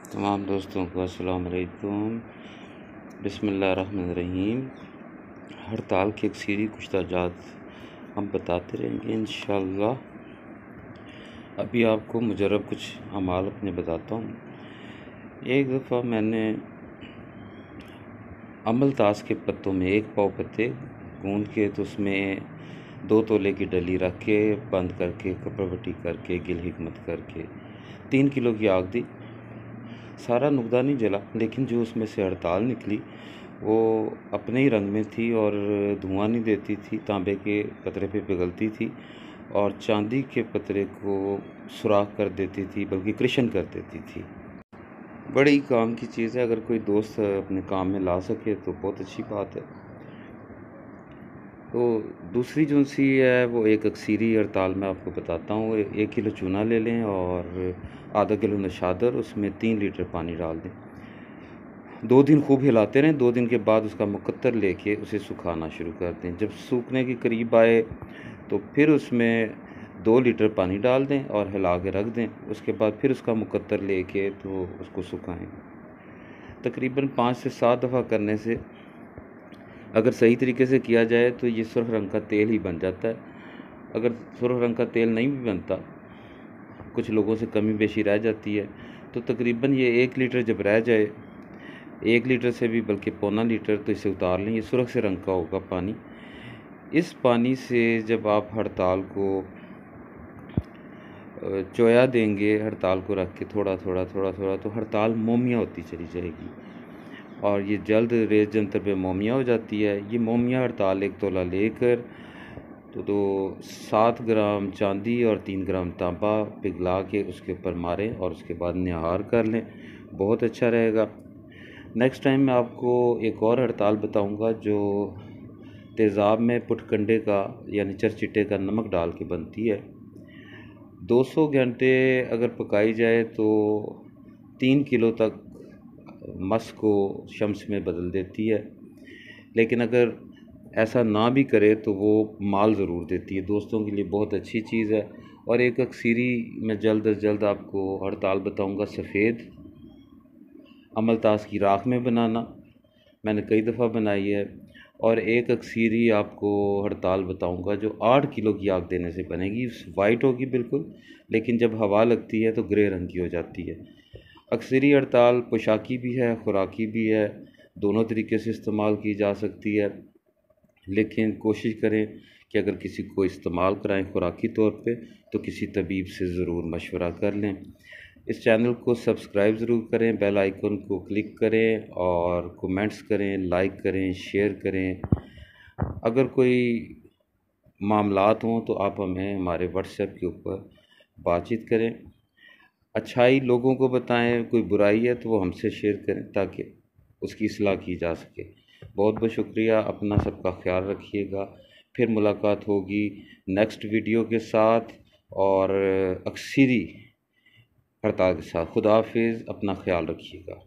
तमाम दोस्तों को अस्सलाम वालेकुम। बिस्मिल्लाहिर्रहमानिर्रहीम। हड़ताल की अक्सरी कुछ ताजात हम बताते रहेंगे इंशाअल्लाह। अभी आपको मुजरब कुछ अमाल अपने बताता हूँ। एक दफ़ा मैंने अमलतास के पत्तों में 1 पाव पत्ते गूंद के तो उसमें 2 तोले की डली रख के बंद करके कपड़वटी करके गिल हिकमत करके 3 किलो की आग दी। सारा नुकदा नहीं जला, लेकिन जो उसमें से हड़ताल निकली वो अपने ही रंग में थी और धुआं नहीं देती थी, तांबे के पतरे पे पिघलती थी और चांदी के पतरे को सुराख कर देती थी, बल्कि कृशन कर देती थी। बड़ी काम की चीज़ है, अगर कोई दोस्त अपने काम में ला सके तो बहुत अच्छी बात है। तो दूसरी जो सी है वो एक अक्सरी हड़ताल मैं आपको बताता हूँ। 1 किलो चूना ले लें और आधा किलो नशादर, उसमें 3 लीटर पानी डाल दें। 2 दिन खूब हिलाते रहें। 2 दिन के बाद उसका मुकत्तर लेके उसे सुखाना शुरू कर दें। जब सूखने के करीब आए तो फिर उसमें 2 लीटर पानी डाल दें और हिला के रख दें। उसके बाद फिर उसका मुकत्तर लेके तो उसको सुखाएं। तकरीबन 5 से 7 दफ़ा करने से अगर सही तरीके से किया जाए तो ये सुर्ख रंग का तेल ही बन जाता है। अगर सुर्ख रंग का तेल नहीं भी बनता, कुछ लोगों से कमी बेशी रह जाती है, तो तकरीबन ये 1 लीटर जब रह जाए, 1 लीटर से भी बल्कि पौना लीटर, तो इसे उतार लें। ये सुर्ख से रंग का होगा पानी। इस पानी से जब आप हड़ताल को चोया देंगे, हड़ताल को रख के थोड़ा थोड़ा थोड़ा थोड़ा, तो हड़ताल मोमिया होती चली जाएगी और ये जल्द रेत जंतर पे मोमिया हो जाती है। ये मोमिया हड़ताल 1 तोला लेकर तो 7 ग्राम चांदी और 3 ग्राम तांबा पिघला के उसके ऊपर मारें और उसके बाद निहार कर लें, बहुत अच्छा रहेगा। नेक्स्ट टाइम मैं आपको एक और हड़ताल बताऊंगा जो तेज़ाब में पुटकंडे का यानी चरचिट्टे का नमक डाल के बनती है। 200 घंटे अगर पकाई जाए तो 3 किलो तक मस को शम्स में बदल देती है, लेकिन अगर ऐसा ना भी करे तो वो माल ज़रूर देती है। दोस्तों के लिए बहुत अच्छी चीज़ है। और एक अक्सरी मैं जल्द अज जल्द आपको हड़ताल बताऊंगा, सफ़ेद अमलतास की राख में बनाना। मैंने कई दफ़ा बनाई है। और एक अक्सरी आपको हड़ताल बताऊंगा जो 8 किलो की आग देने से बनेगी। वाइट होगी बिल्कुल, लेकिन जब हवा लगती है तो ग्रे रंग की हो जाती है। अक्सरी हड़ताल पोशाकी भी है, खुराकी भी है, दोनों तरीके से इस्तेमाल की जा सकती है। लेकिन कोशिश करें कि अगर किसी को इस्तेमाल कराएं खुराकी तौर पे तो किसी तबीब से ज़रूर मशवरा कर लें। इस चैनल को सब्सक्राइब ज़रूर करें, बेल आइकन को क्लिक करें और कमेंट्स करें, लाइक करें, शेयर करें। अगर कोई मामलात हों तो आप हमें हमारे व्हाट्सएप के ऊपर बातचीत करें। अच्छाई लोगों को बताएं, कोई बुराई है तो वो हमसे शेयर करें ताकि उसकी इस्लाह की जा सके। बहुत बहुत शुक्रिया। अपना सबका ख्याल रखिएगा। फिर मुलाकात होगी नेक्स्ट वीडियो के साथ और अक्सरी हड़ताल के साथ। खुदा हाफिज़। अपना ख्याल रखिएगा।